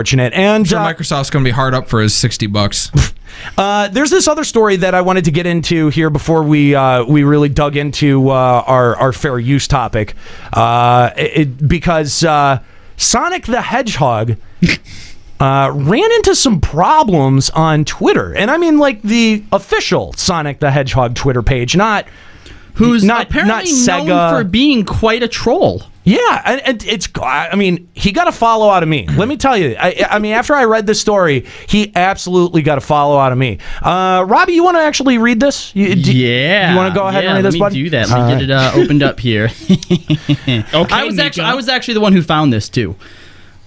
unfortunate. And I'm sure Microsoft's going to be hard up for his $60. There's this other story that I wanted to get into here before we really dug into our fair use topic, because Sonic the Hedgehog ran into some problems on Twitter, and I mean like the official Sonic the Hedgehog Twitter page, who's not apparently Sega. known for being quite a troll. Yeah, and I mean, he got a follow out of me. Let me tell you. I mean, after I read this story, he absolutely got a follow out of me. Robbie, you want to actually read this? You want to go ahead and read this, buddy? Let me do that. Let me get it opened up here. Okay, I was actually the one who found this, too.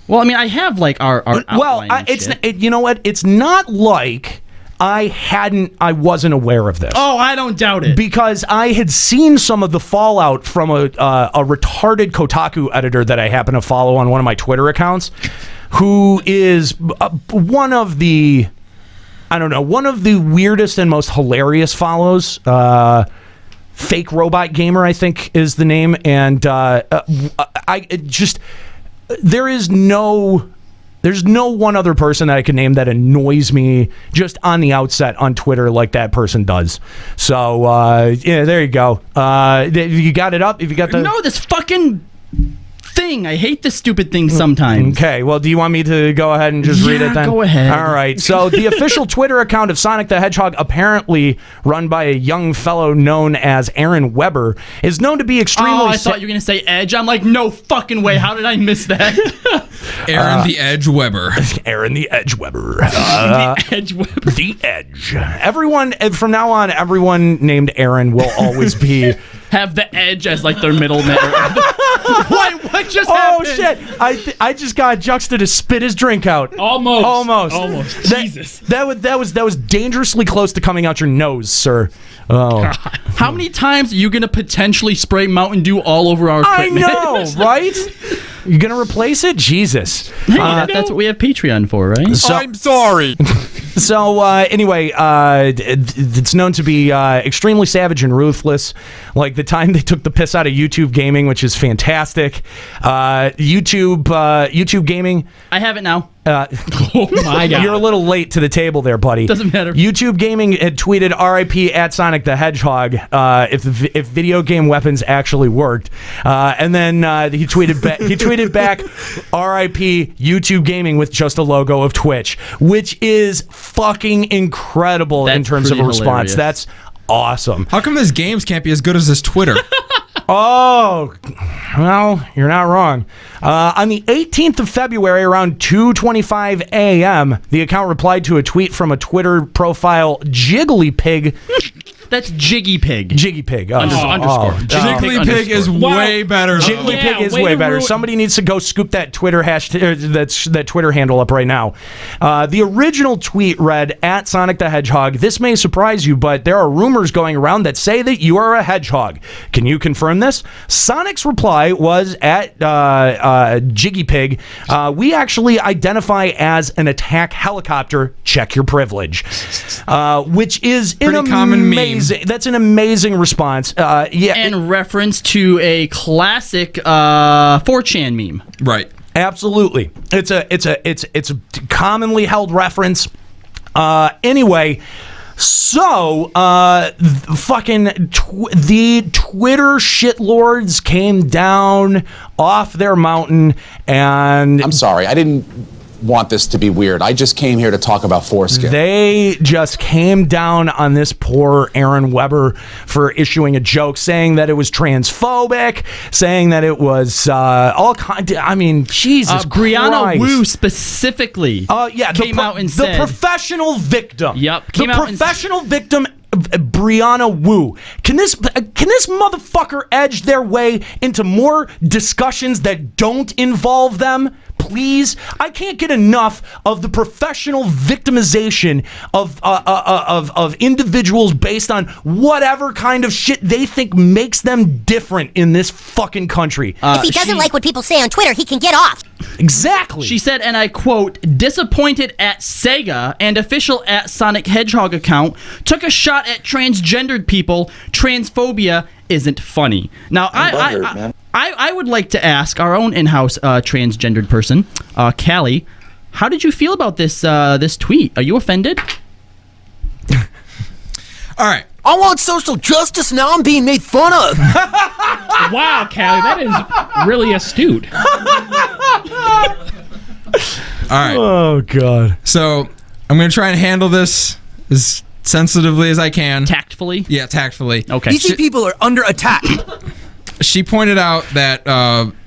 Well, I mean, I have, like, our outline you know what? It's not like I wasn't aware of this. Oh, I don't doubt it. Because I had seen some of the fallout from a retarded Kotaku editor that I happen to follow on one of my Twitter accounts, who is one of the weirdest and most hilarious follows. Fake Robot Gamer, I think, is the name. And there's no one other person that I can name that annoys me just on the outset on Twitter like that person does. So, yeah, there you go. You got it up? If you got the... No, this fucking thing. I hate this stupid thing sometimes. Okay, well, do you want me to go ahead and just read it then? Go ahead. All right, so the official Twitter account of Sonic the Hedgehog, apparently run by a young fellow known as Aaron Weber, is known to be extremely... Oh, I thought you were going to say Edge. I'm like, no fucking way. How did I miss that? Aaron the Edge Weber. Aaron the Edge Weber. The Edge Weber. The Edge. Everyone, from now on, everyone named Aaron will always be... Have the Edge as like their middle name. What just happened? Oh shit! I just got Juxta to spit his drink out. Almost. Jesus. That was dangerously close to coming out your nose, sir. Oh. God. How many times are you gonna potentially spray Mountain Dew all over our equipment? I know, right? You gonna replace it? Jesus. Hey, that's what we have Patreon for, right? So, I'm sorry. So anyway, it's known to be extremely savage and ruthless. Like the time they took the piss out of YouTube Gaming, which is fantastic. YouTube Gaming. I have it now. Oh my God. You're a little late to the table there, buddy. Doesn't matter. YouTube Gaming had tweeted RIP at Sonic the Hedgehog if video game weapons actually worked. And then he tweeted back RIP YouTube Gaming with just a logo of Twitch, which is fucking incredible in terms of a response. Hilarious. That's awesome. How come this games can't be as good as this Twitter? Oh, well, you're not wrong. On the 18th of February, around 2:25 a.m., the account replied to a tweet from a Twitter profile, Jiggly Pig. That's Jiggy Pig. Jiggy Pig. Underscore. Jiggly Pig is way better. Jiggly Pig is way better. Somebody needs to go scoop that Twitter that Twitter handle up right now. The original tweet read, at Sonic the Hedgehog, this may surprise you, but there are rumors going around that say that you are a hedgehog. Can you confirm this? Sonic's reply was at Jiggy Pig, we actually identify as an attack helicopter. Check your privilege. Which is an common meme. That's an amazing response. Yeah, and reference to a classic 4chan meme. Right. Absolutely. It's a commonly held reference. Anyway, so the Twitter shitlords came down off their mountain, and I'm sorry, I didn't want this to be weird. I just came here to talk about foreskin. They just came down on this poor Aaron Weber for issuing a joke, saying that it was transphobic, saying that it was all kind. I mean, Jesus Brianna Christ. Wu specifically. Came out and said the professional victim. Yep. The professional victim. Brianna Wu. Can this motherfucker edge their way into more discussions that don't involve them? Please, I can't get enough of the professional victimization of individuals based on whatever kind of shit they think makes them different in this fucking country. If he doesn't like what people say on Twitter, he can get off. Exactly. She said, and I quote, disappointed at Sega and official at Sonic Hedgehog account took a shot at transgendered people. Transphobia isn't funny. Now, I would like to ask our own in-house transgendered person, Callie, how did you feel about this this tweet? Are you offended? All right. I want social justice. Now I'm being made fun of. Wow, Callie, that is really astute. All right. Oh, God. So I'm going to try and handle this as sensitively as I can. Tactfully? Yeah, tactfully. Okay. These people are under attack. She pointed out that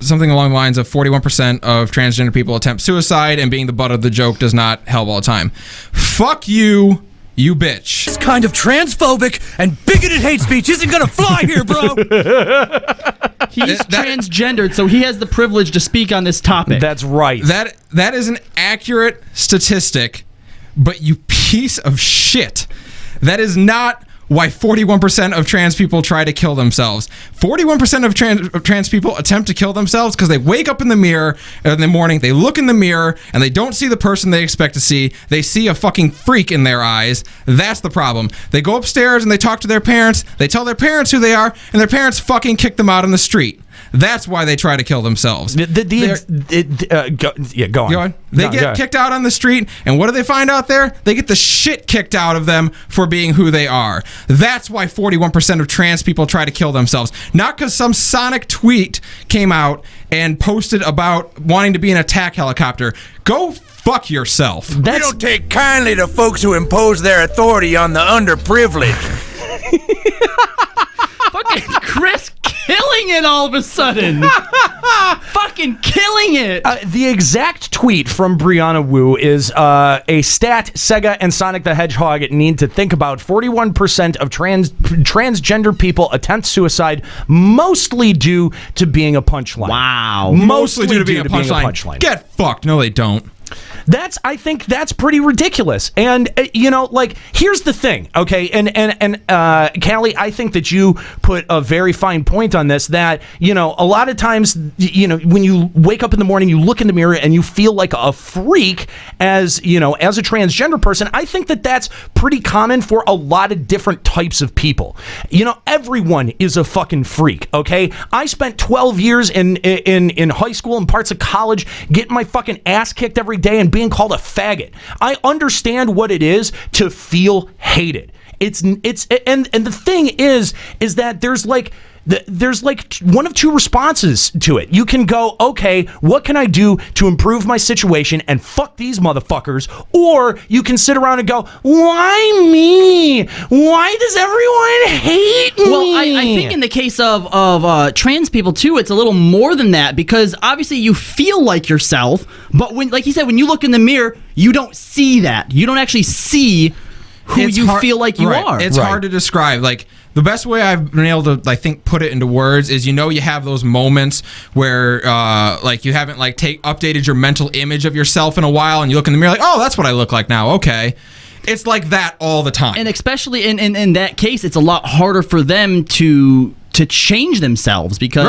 something along the lines of 41% of transgender people attempt suicide, and being the butt of the joke does not help all the time. Fuck you, you bitch. This kind of transphobic and bigoted hate speech isn't gonna fly here, bro. He's transgendered, so he has the privilege to speak on this topic. That's right. That is an accurate statistic, but you piece of shit. That is not why 41% of trans people try to kill themselves. 41% of trans people attempt to kill themselves because they wake up in the mirror in the morning, they look in the mirror, and they don't see the person they expect to see. They see a fucking freak in their eyes. That's the problem. They go upstairs and they talk to their parents. They tell their parents who they are, and their parents fucking kick them out on the street. That's why they try to kill themselves. Go on. They get kicked out on the street, and what do they find out there? They get the shit kicked out of them for being who they are. That's why 41% of trans people try to kill themselves. Not because some Sonic tweet came out and posted about wanting to be an attack helicopter. Go fuck yourself. We don't take kindly to folks who impose their authority on the underprivileged. Fucking Chris killing it all of a sudden. Fucking killing it. The exact tweet from Brianna Wu is a stat Sega and Sonic the Hedgehog need to think about. 41% of transgender people attempt suicide, mostly due to being a punchline. Wow. Mostly due to being a punchline. Get fucked. No, they don't. I think that's pretty ridiculous. And here's the thing, okay? And Callie, I think that you put a very fine point on this, that, a lot of times, when you wake up in the morning, you look in the mirror and you feel like a freak as a transgender person. I think that that's pretty common for a lot of different types of people. Everyone is a fucking freak, okay? I spent 12 years in high school and parts of college getting my fucking ass kicked every day and being called a faggot. I understand what it is to feel hated. And the thing is that there's one of two responses to it. You can go, okay, what can I do to improve my situation and fuck these motherfuckers? Or you can sit around and go, why me? Why does everyone hate me? Well, I think in the case of trans people too, it's a little more than that, because obviously you feel like yourself, but when, like you said, when you look in the mirror, you don't see that. You don't actually see who you feel like you are. It's hard to describe. Like, the best way I've been able to, I think, put it into words is, you have those moments where, you haven't, updated your mental image of yourself in a while, and you look in the mirror like, oh, that's what I look like now. Okay. It's like that all the time. And especially in that case, it's a lot harder for them to change themselves, because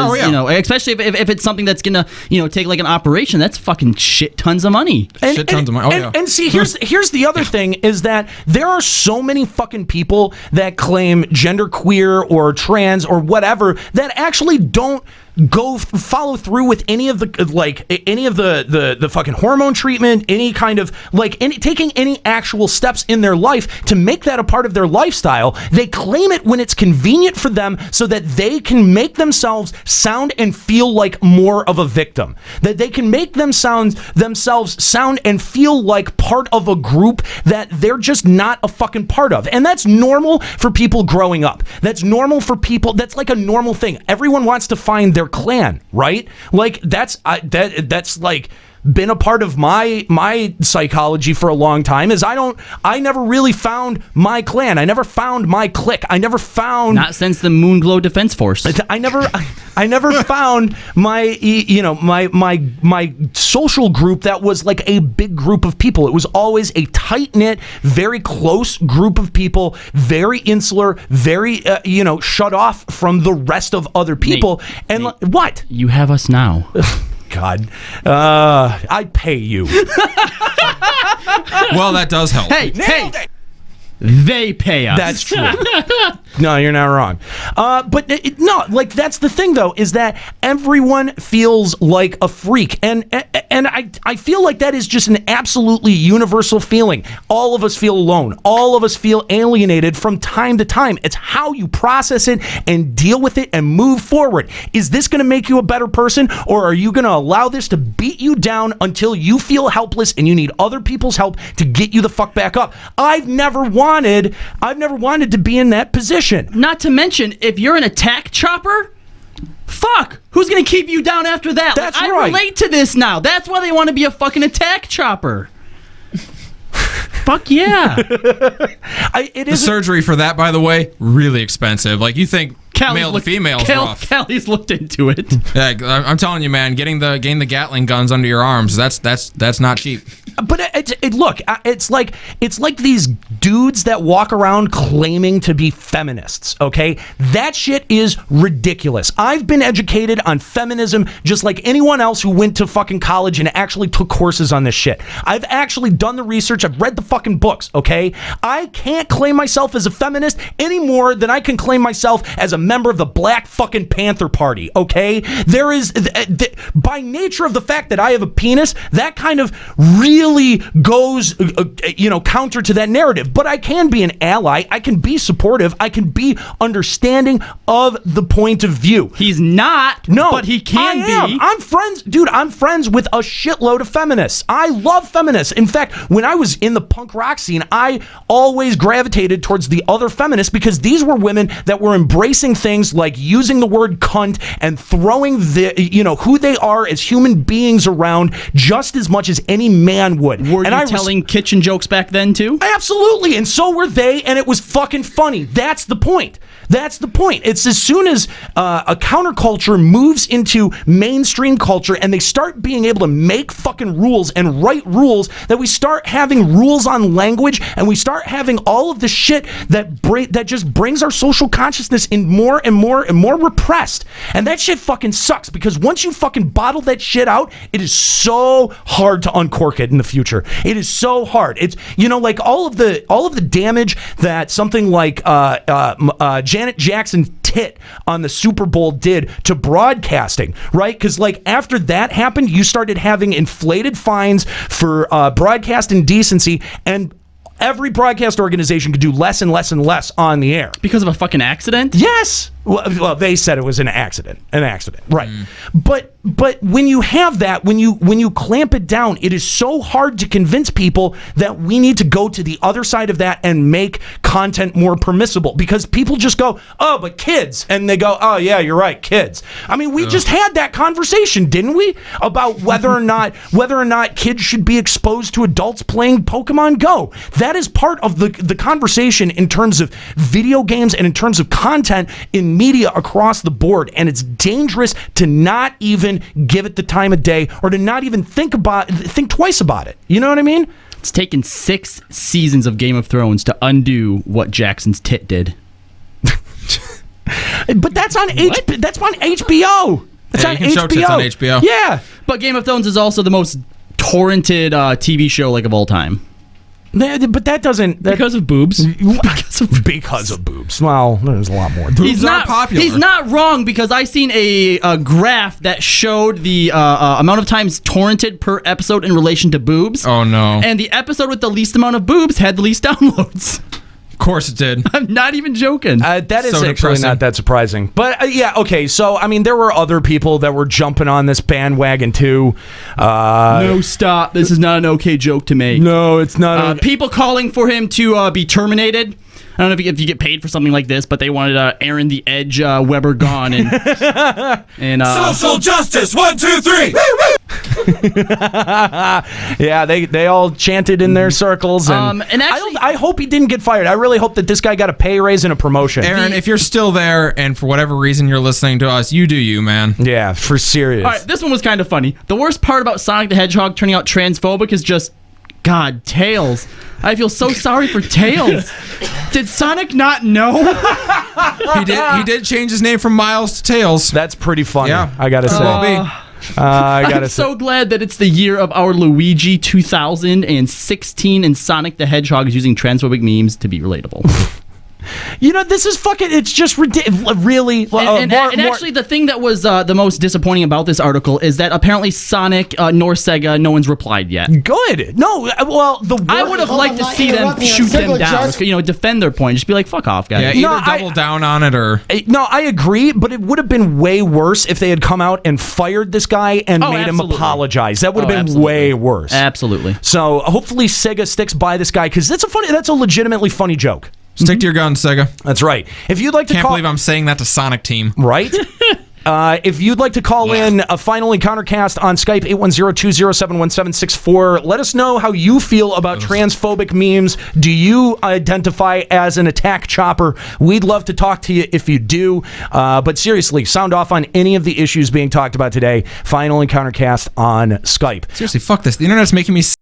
especially if it's something that's gonna take like an operation, that's fucking shit tons of money. And see, here's the other thing, is that there are so many fucking people that claim genderqueer or trans or whatever that actually don't follow through with any of the the fucking hormone treatment, any kind of taking any actual steps in their life to make that a part of their lifestyle. They claim it when it's convenient for them, so that they can make themselves sound and feel like more of a victim, that they can make themselves sound and feel like part of a group that they're just not a fucking part of. And that's normal for people growing up. That's normal for people. That's like a normal thing. Everyone wants to find their clan, right? Like that's like been a part of my psychology for a long time. Is I never really found my clan. I never found my clique. I never found, not since the Moonglow Defense Force. I never found my my social group that was like a big group of people. It was always a tight-knit, very close group of people, very insular, very shut off from the rest of other people. Nate, what? You have us now. God, I pay you. Well, that does help. Hey, they pay us. That's true. No, you're not wrong. But no, like that's the thing though, is that everyone feels like a freak, and I feel like that is just an absolutely universal feeling. All of us feel alone. All of us feel alienated from time to time. It's how you process it and deal with it and move forward. Is this going to make you a better person, or are you going to allow this to beat you down until you feel helpless and you need other people's help to get you the fuck back up? I've never wanted to be in that position. Not to mention, if you're an attack chopper, fuck, who's gonna keep you down after that? That's I right. relate to this now. That's why they want to be a fucking attack chopper. Fuck yeah. The surgery for that, by the way, really expensive. Like, you think male to female is rough. Callie looked into it. Yeah, I'm telling you, man, getting the Gatling guns under your arms, that's not cheap. But it's like these dudes that walk around claiming to be feminists, okay? That shit is ridiculous. I've been educated on feminism just like anyone else who went to fucking college and actually took courses on this shit. I've actually done the research. I've read the fucking books, okay? I can't claim myself as a feminist any more than I can claim myself as a member of the Black fucking Panther Party, okay? There is, by nature of the fact that I have a penis, that kind of really goes, counter to that narrative. But I can be an ally. I can be supportive. I can be understanding of the point of view. He's not, no, but he can be. I'm friends with a shitload of feminists. I love feminists. In fact, when I was in the punk rock scene, I always gravitated towards the other feminists because these were women that were embracing things like using the word cunt and throwing who they are as human beings around just as much as any man would. Were you telling kitchen jokes back then too? Absolutely, and so were they, and it was fucking funny. That's the point. It's as soon as a counterculture moves into mainstream culture and they start being able to make fucking rules and write rules, that we start having rules on language, and we start having all of the shit that just brings our social consciousness in more and more and more repressed. And that shit fucking sucks, because once you fucking bottle that shit out, it is so hard to uncork it in the future. It is so hard. It's like all of the damage that something like Janet Jackson's tit on the Super Bowl did to broadcasting, right? Because like after that happened, you started having inflated fines for broadcast indecency, and every broadcast organization could do less and less and less on the air. Because of a fucking accident? Yes. Well, they said it was an accident, right? But when you have that, when you clamp it down, it is so hard to convince people that we need to go to the other side of that and make content more permissible, because people just go, oh, but kids, and they go, oh yeah, you're right, kids. I mean, we just had that conversation, didn't we, about whether or not kids should be exposed to adults playing Pokemon Go. That is part of the conversation in terms of video games and in terms of content in media across the board, and it's dangerous to not even give it the time of day, or to not even think twice about it. You know what I mean? It's taken 6 seasons of Game of Thrones to undo what Jackson's tit did. But that's on that's on HBO. That's on HBO. Show tits on HBO. Yeah, but Game of Thrones is also the most torrented TV show of all time. But that doesn't... because of boobs. Because of boobs. Well, there's a lot more. He's not popular. He's not wrong, because I seen a graph that showed the amount of times torrented per episode in relation to boobs. Oh, no. And the episode with the least amount of boobs had the least downloads. Of course it did. I'm not even joking. That is so actually depressing. not that surprising. But yeah, okay. So I mean, there were other people that were jumping on this bandwagon too. No, stop. This is not an okay joke to make. No, it's not. People calling for him to be terminated. I don't know if you get paid for something like this, but they wanted Aaron the Edge Weber gone and social justice 1 2 3. Yeah, they all chanted in their circles, and actually, I hope he didn't get fired. I really hope that this guy got a pay raise and a promotion. Aaron, if you're still there and for whatever reason you're listening to us, you do you, man. Yeah, for serious. All right, this one was kind of funny. The worst part about Sonic the Hedgehog turning out transphobic is just, God, Tails. I feel so sorry for Tails. Did Sonic not know? He did change his name from Miles to Tails. That's pretty funny. Yeah, I gotta say. I'm so glad that it's the year of our Luigi 2016 and Sonic the Hedgehog is using transphobic memes to be relatable. This is fucking. It's just ridiculous. Really. And actually, the thing that was the most disappointing about this article is that apparently Sonic nor Sega, no one's replied yet. Good. No. Well, I would have liked to see them shoot them down. Defend their point. Just be like, fuck off, guys. Yeah, either double down on it or. No, I agree, but it would have been way worse if they had come out and fired this guy and made him apologize. That would have been way worse. Absolutely. So hopefully Sega sticks by this guy because that's a legitimately funny joke. Stick to your guns, Sega. That's right. If you'd like to Can't believe I'm saying that to Sonic Team. Right? If you'd like to call in a Final Encountercast on Skype, 810-207-1764, let us know how you feel about transphobic memes. Do you identify as an attack chopper? We'd love to talk to you if you do. But seriously, sound off on any of the issues being talked about today. Final Encountercast on Skype. Seriously, fuck this. The internet's making me